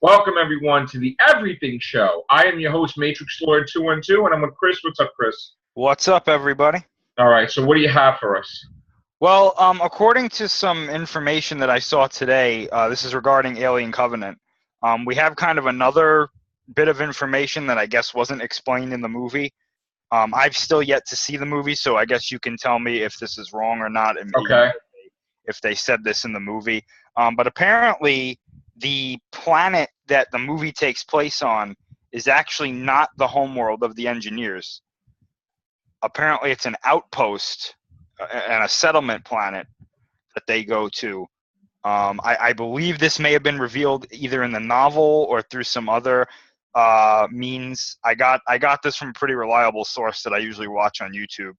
Welcome, everyone, to the Everything Show. I am your host, Matrix Lord 212, and I'm with Chris. What's up, Chris? What's up, everybody? All right, so what do you have for us? Well, according to some information that I saw today, this is regarding Alien Covenant. We have kind of another bit of information that I guess wasn't explained in the movie. I've still yet to see the movie, so I guess you can tell me if this is wrong or not, and Okay. if they said this in the movie. But apparently, the planet that the movie takes place on is actually not the homeworld of the engineers. Apparently, it's an outpost and a settlement planet that they go to. I believe this may have been revealed either in the novel or through some other means. I got this from a pretty reliable source that I usually watch on YouTube.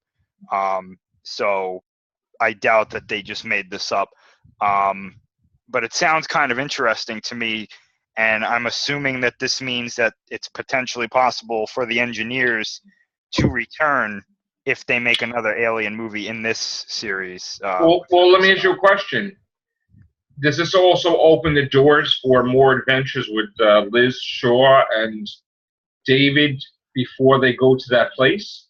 So I doubt that they just made this up. But it sounds kind of interesting to me, and I'm assuming that this means that it's potentially possible for the engineers to return if they make another Alien movie in this series. Well, let me ask you a question. Does this also open the doors for more adventures with Liz Shaw and David before they go to that place?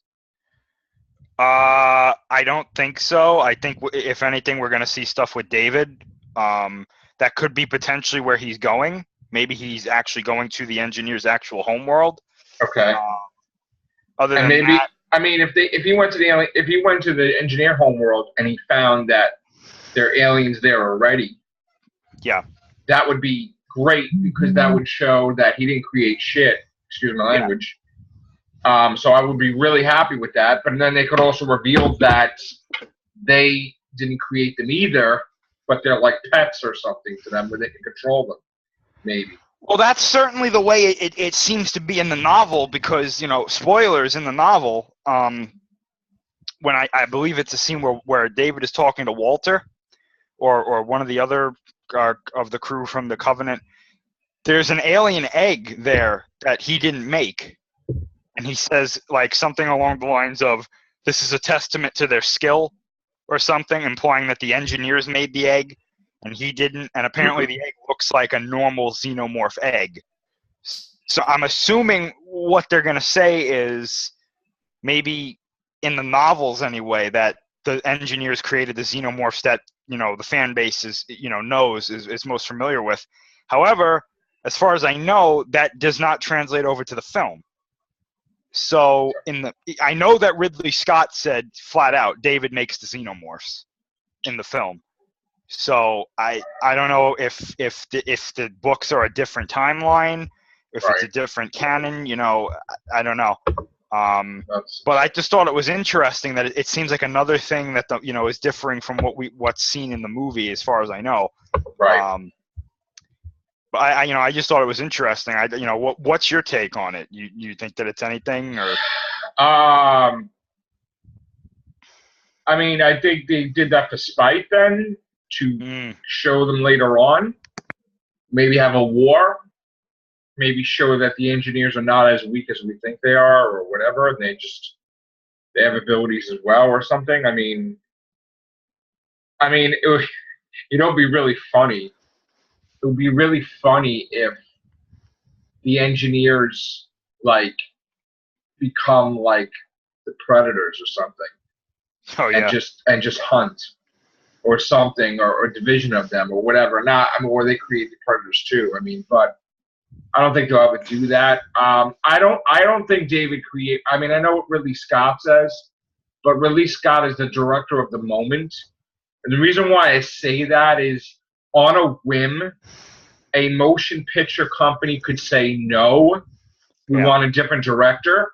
I don't think so. I think if anything, we're going to see stuff with David. That could be potentially where he's going. Maybe he's actually going to the engineer's actual homeworld. Okay. Other And than maybe, that, I mean, if he went to the engineer homeworld and he found that there are aliens there already, yeah, that would be great because that would show that he didn't create shit. Excuse my language. So I would be really happy with that. But then they could also reveal that they didn't create them either, but they're like pets or something to them where they can control them, maybe. Well, that's certainly the way it seems to be in the novel because, spoilers in the novel, when I believe it's a scene where David is talking to Walter or one of the other of the crew from the Covenant, there's an alien egg there that he didn't make. And he says like something along the lines of, this is a testament to their skill or something, implying that the engineers made the egg and he didn't. And apparently the egg looks like a normal xenomorph egg. So I'm assuming what they're going to say is maybe in the novels anyway, that the engineers created the xenomorphs that, the fan base is most familiar with. However, as far as I know, that does not translate over to the film. So I know that Ridley Scott said flat out, David makes the xenomorphs in the film. So I don't know if the books are a different timeline, if it's a different canon, I don't know. But I just thought it was interesting that it seems like another thing that is differing from what's seen in the movie, as far as I know. Right. But I just thought it was interesting. What's your take on it? You think that it's anything or? I mean, I think they did that for spite then to show them later on. Maybe have a war. Maybe show that the engineers are not as weak as we think they are, or whatever, and they have abilities as well, or something. I mean, it would be really funny. It would be really funny if the engineers become like the predators or something. Oh yeah. And just hunt or something, or a division of them or whatever. Or they create the predators too. But I don't think they'll ever do that. I don't think David create. I know what Ridley Scott says, but Ridley Scott is the director of the moment. And the reason why I say that is, on a whim, a motion picture company could say, no, we want a different director.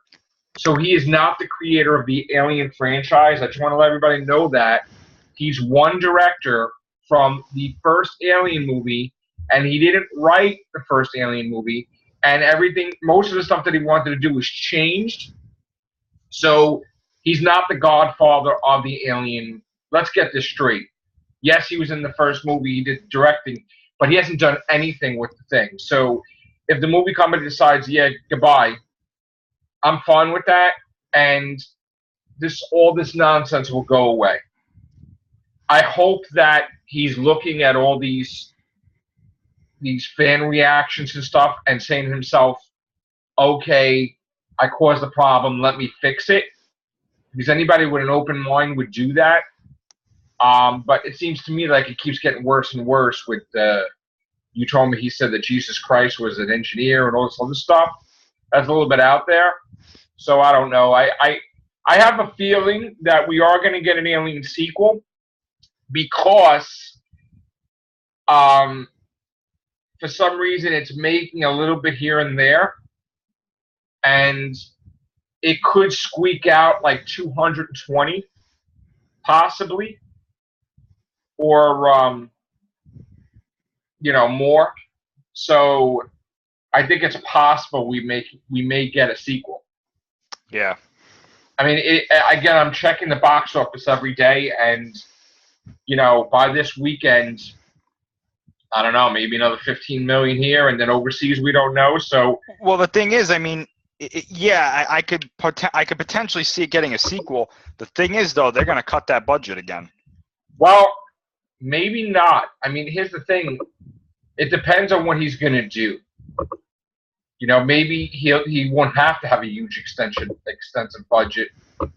So he is not the creator of the Alien franchise. I just want to let everybody know that. He's one director from the first Alien movie, and he didn't write the first Alien movie. And most of the stuff that he wanted to do was changed. So he's not the godfather of the Alien. Let's get this straight. Yes, he was in the first movie, he did directing, but he hasn't done anything with the thing. So if the movie company decides, yeah, goodbye, I'm fine with that, and all this nonsense will go away. I hope that he's looking at all these these fan reactions and stuff and saying to himself, okay, I caused the problem, let me fix it. Because anybody with an open mind would do that. But it seems to me like it keeps getting worse and worse with you told me he said that Jesus Christ was an engineer and all this other stuff. That's a little bit out there. So I don't know. I have a feeling that we are going to get an Alien sequel because for some reason it's making a little bit here and there. And it could squeak out like 220, possibly, or more. So I think it's possible we may get a sequel. Yeah. I mean, again, I'm checking the box office every day, and by this weekend, I don't know, maybe another 15 million here, and then overseas we don't know. So, well, the thing is, I mean, I could potentially see it getting a sequel. The thing is, though, they're going to cut that budget again. Well, maybe not. I mean, here's the thing: it depends on what he's going to do. Maybe he won't have to have a huge extensive budget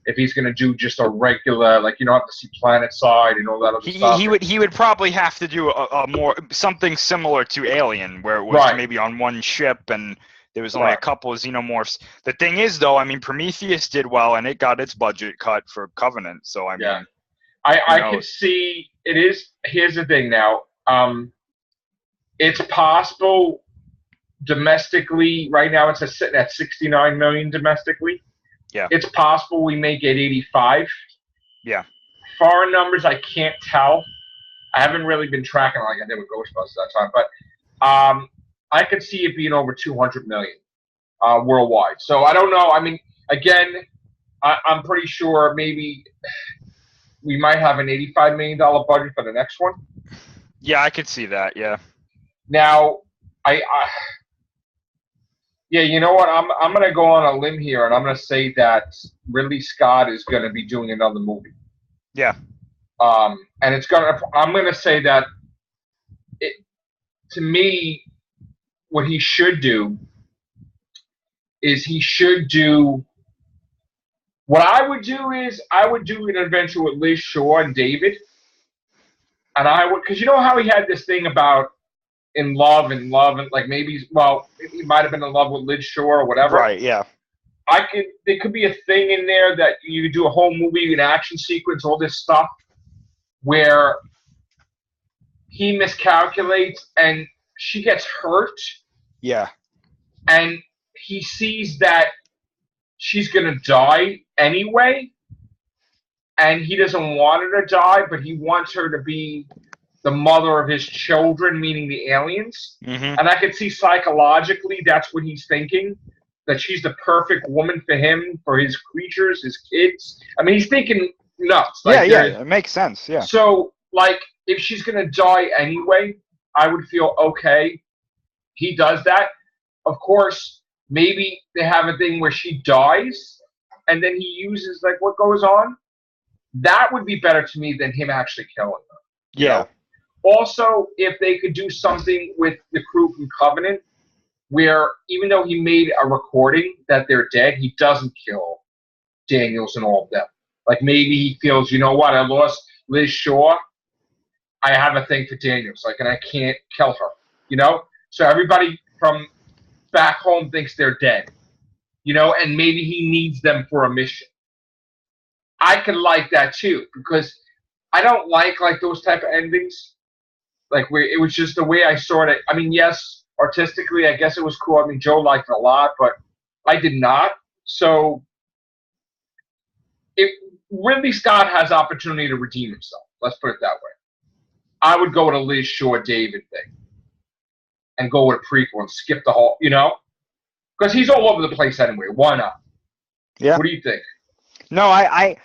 if he's going to do just a regular, have to see Planet Side and all that other stuff. He would probably have to do a more something similar to Alien, where it was maybe on one ship and there was only a couple of xenomorphs. The thing is, though, I mean, Prometheus did well and it got its budget cut for Covenant. So I mean, I could see it is. Here's the thing now. It's possible. Domestically, right now it's sitting at 69 million domestically. Yeah. It's possible we may get 85. Yeah. Foreign numbers, I can't tell. I haven't really been tracking like I did with Ghostbusters that time, but I could see it being over 200 million worldwide. So I don't know. I mean, again, I'm pretty sure maybe we might have an $85 million budget for the next one. Yeah, I could see that. Yeah. Now, yeah, you know what? I'm going to go on a limb here, and I'm going to say that Ridley Scott is going to be doing another movie. Yeah. And I'm going to say that to me, what he should do is what I would do is I would do an adventure with Liz Shaw and David, and because you know how he had this thing about in love and like maybe he might have been in love with Liz Shaw or whatever. Right, yeah. There could be a thing in there that you could do a whole movie, an action sequence, all this stuff where he miscalculates and she gets hurt. Yeah. And he sees that she's gonna die anyway. And he doesn't want her to die, but he wants her to be the mother of his children, meaning the aliens. Mm-hmm. And I could see psychologically that's what he's thinking, that she's the perfect woman for him, for his creatures, his kids. I mean, he's thinking nuts. Like, yeah, it makes sense, yeah. So, if she's going to die anyway, I would feel okay. He does that. Of course, maybe they have a thing where she dies, and then he uses, what goes on. That would be better to me than him actually killing her. Yeah. Also, if they could do something with the crew from Covenant, where even though he made a recording that they're dead, he doesn't kill Daniels and all of them. Maybe he feels, you know what, I lost Liz Shaw. I have a thing for Daniels, and I can't kill her, So everybody from back home thinks they're dead, and maybe he needs them for a mission. I could like that too, because I don't like those type of endings. Where it was just the way I saw it. I mean, yes, artistically, I guess it was cool. I mean, Joe liked it a lot, but I did not. So, if Ridley Scott has opportunity to redeem himself, let's put it that way, I would go with a Liz Shaw David thing and go with a prequel and skip the whole, because he's all over the place anyway. Why not? Yeah. What do you think? No, I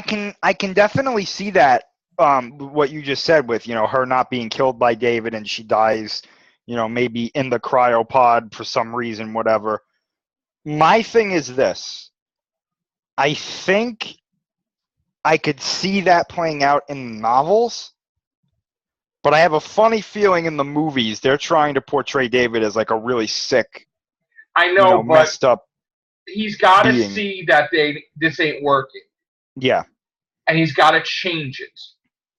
can definitely see that. What you just said with, her not being killed by David and she dies, maybe in the cryopod for some reason, whatever. My thing is this. I think I could see that playing out in novels, But I have a funny feeling in the movies they're trying to portray David as like a really sick, I know, but messed up he's got to being. see that this ain't working, Yeah. and he's got to change it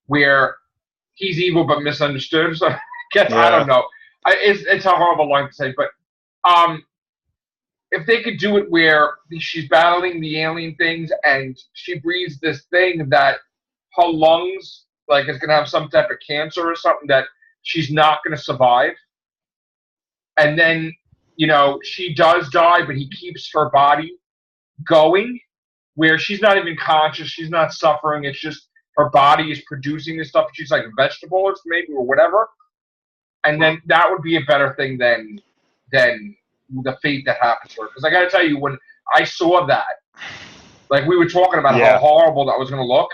where he's evil but misunderstood. So I guess I Yeah. don't know. It's a horrible line to say, but if they could do it where she's battling the alien things and she breathes this thing that her lungs like is gonna have some type of cancer or something that she's not gonna survive, and then she does die, but he keeps her body going where she's not even conscious, she's not suffering. It's just her body is producing this stuff. She's like a vegetable or maybe or whatever, and then that would be a better thing than the fate that happens to her. Because I got to tell you, when I saw that, like we were talking about how horrible that was going to look,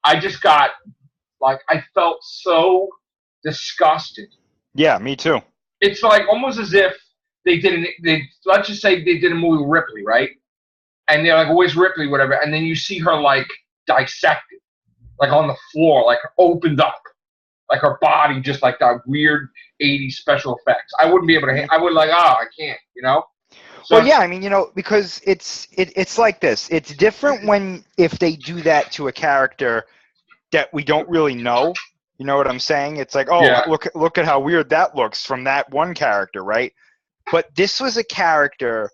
I just got like I felt so disgusted. Yeah, me too. It's like almost as if let's just say they did a movie with Ripley, right? And they're like, "Where's Ripley?" Whatever, and then you see her like dissected, like on the floor, like opened up, like her body, just like that weird '80s special effects. I wouldn't be able to. I would like, I can't, So, well, yeah, I mean, because it's like this. It's different if they do that to a character that we don't really know. You know what I'm saying? It's like, oh, yeah. look at how weird that looks from that one character, right? But this was a character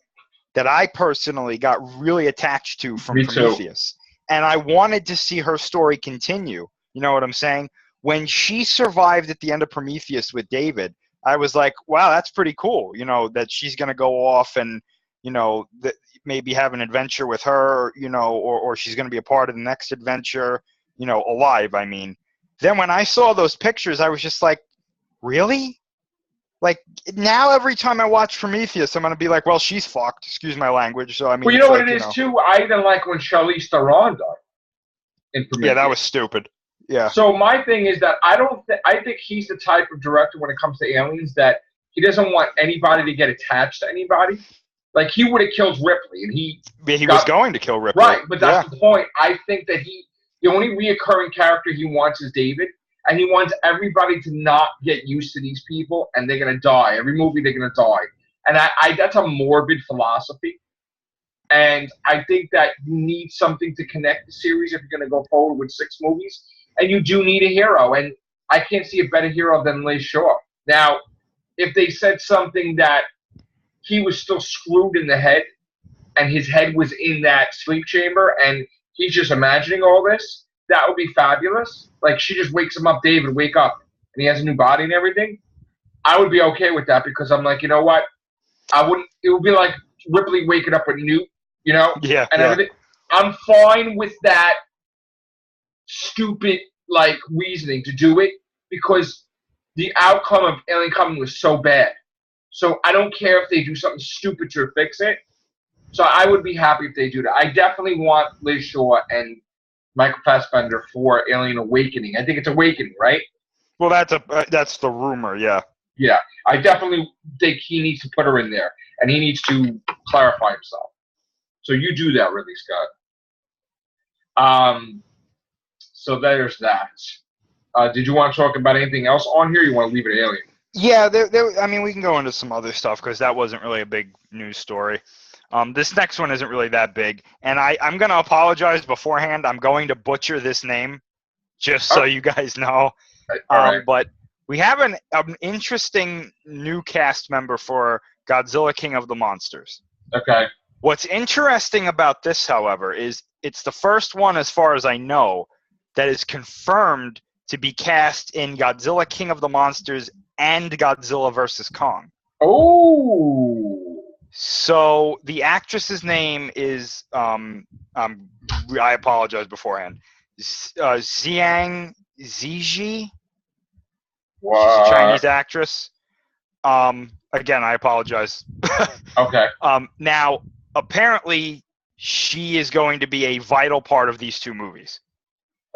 that I personally got really attached to from Me too. Prometheus. And I wanted to see her story continue. You know what I'm saying? When she survived at the end of Prometheus with David, I was like, wow, that's pretty cool. That she's going to go off and, maybe have an adventure with her, or she's going to be a part of the next adventure, alive, I mean. Then when I saw those pictures, I was just like, really? Like, now every time I watch Prometheus, I'm going to be like, well, she's fucked. Excuse my language. So, I mean, Well, you know what it is, too? I didn't like when Charlize Theron died in Prometheus. Yeah, that was stupid. Yeah. So my thing is that I think he's the type of director when it comes to aliens that he doesn't want anybody to get attached to anybody. Like, he would have killed Ripley, and he was going to kill Ripley. Right, but that's the point. I think that the only reoccurring character he wants is David, and he wants everybody to not get used to these people, and they're going to die. Every movie, they're going to die. And I that's a morbid philosophy. And I think that you need something to connect the series if you're going to go forward with 6 movies. And you do need a hero. And I can't see a better hero than Leigh Shaw. Now, if they said something that he was still screwed in the head and his head was in that sleep chamber and he's just imagining all this, that would be fabulous. Like, she just wakes him up, David, wake up, and he has a new body and everything. I would be okay with that because I'm like, you know what? It would be like Ripley waking up with Newt, Yeah. and everything. I'm fine with that stupid, like, reasoning to do it because the outcome of Alien Coming was so bad. So I don't care if they do something stupid to fix it. So I would be happy if they do that. I definitely want Liz Shaw and Michael Fassbender for Alien Awakening. I think it's Awakening, right? Well, that's the rumor, yeah. Yeah, I definitely think he needs to put her in there, and he needs to clarify himself. So you do that, Ridley Scott. So there's that. Did you want to talk about anything else on here? Or you want to leave it Alien? Yeah, I mean, we can go into some other stuff because that wasn't really a big news story. This next one isn't really that big, and I'm going to apologize beforehand. I'm going to butcher this name just so you guys know. All right. But we have an interesting new cast member for Godzilla King of the Monsters. Okay. What's interesting about this, however, is it's the first one, as far as I know, that is confirmed to be cast in Godzilla King of the Monsters and Godzilla vs. Kong. Oh. So the actress's name is, I apologize beforehand, Zhang Ziyi. Wow. She's a Chinese actress. Again, I apologize. Okay. Now, apparently, she is going to be a vital part of these 2 movies.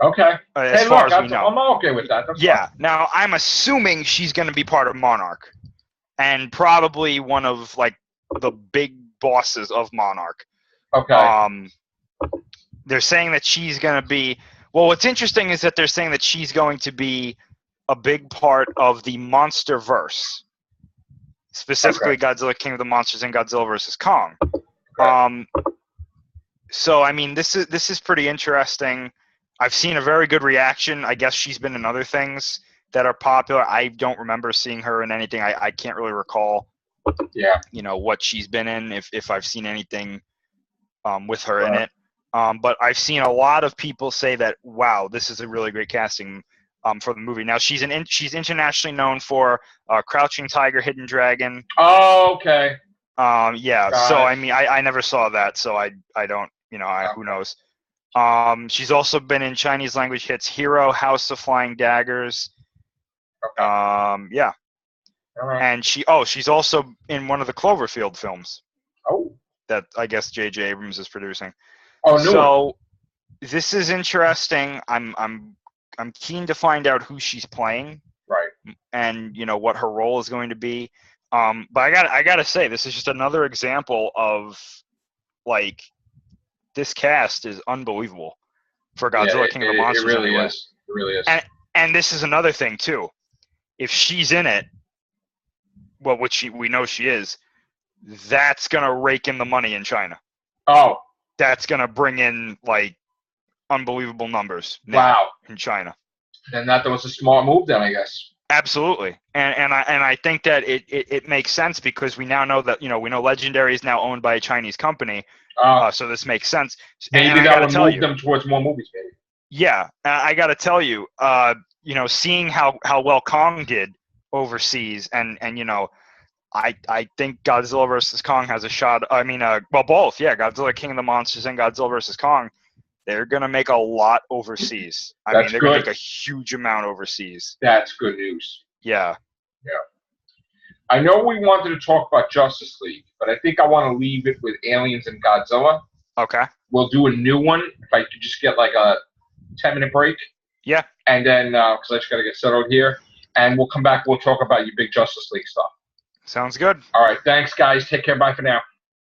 Okay. As far as we know. I'm okay with that. That's yeah. fine. Now, I'm assuming she's going to be part of Monarch, and probably one of like the big bosses of Monarch. Okay. They're saying that she's going to be Well, what's interesting is that they're saying that she's going to be a big part of the monster verse, specifically Godzilla King of the Monsters and Godzilla vs. Kong. Okay. So I mean, this is pretty interesting. I've seen a very good reaction. I guess she's been in other things that are popular. I don't remember seeing her in anything. I can't really recall. Yeah. What she's been in, if I've seen anything with her in it. But I've seen a lot of people say that, wow, this is a really great casting for the movie. Now she's internationally known for Crouching Tiger, Hidden Dragon. Oh, okay. Yeah. Got So it. I mean, I never saw that, so I don't, who knows. She's also been in Chinese language hits Hero, House of Flying Daggers. Okay. Yeah. All right. And she's also in one of the Cloverfield films. Oh. That I guess J.J. Abrams is producing. Oh, no. So this is interesting. I'm keen to find out who she's playing. Right. And what her role is going to be. But I gotta say, this is just another example of like this cast is unbelievable for Godzilla King of the Monsters. It really anyway. is. It really is. And this is another thing too. If she's in it, well, which we know she is, that's gonna rake in the money in China. Oh. That's gonna bring in like unbelievable numbers. Wow. In China. Then that was a smart move, then I guess. Absolutely, and I think that it makes sense because we now know that we know Legendary is now owned by a Chinese company, so this makes sense. Maybe that would move them towards more movies, maybe. Yeah, I got to tell you, seeing how well Kong did overseas, and I think Godzilla vs. Kong has a shot. I mean, well, both, yeah, Godzilla King of the Monsters and Godzilla vs. Kong. They're going to make a lot overseas. I mean, they're going to make a huge amount overseas. That's good news. Yeah. Yeah. I know we wanted to talk about Justice League, but I think I want to leave it with Aliens and Godzilla. Okay. We'll do a new one if I could just get like a 10-minute break. Yeah. And then, because I just got to get settled here. And we'll come back. We'll talk about your big Justice League stuff. Sounds good. All right. Thanks, guys. Take care. Bye for now.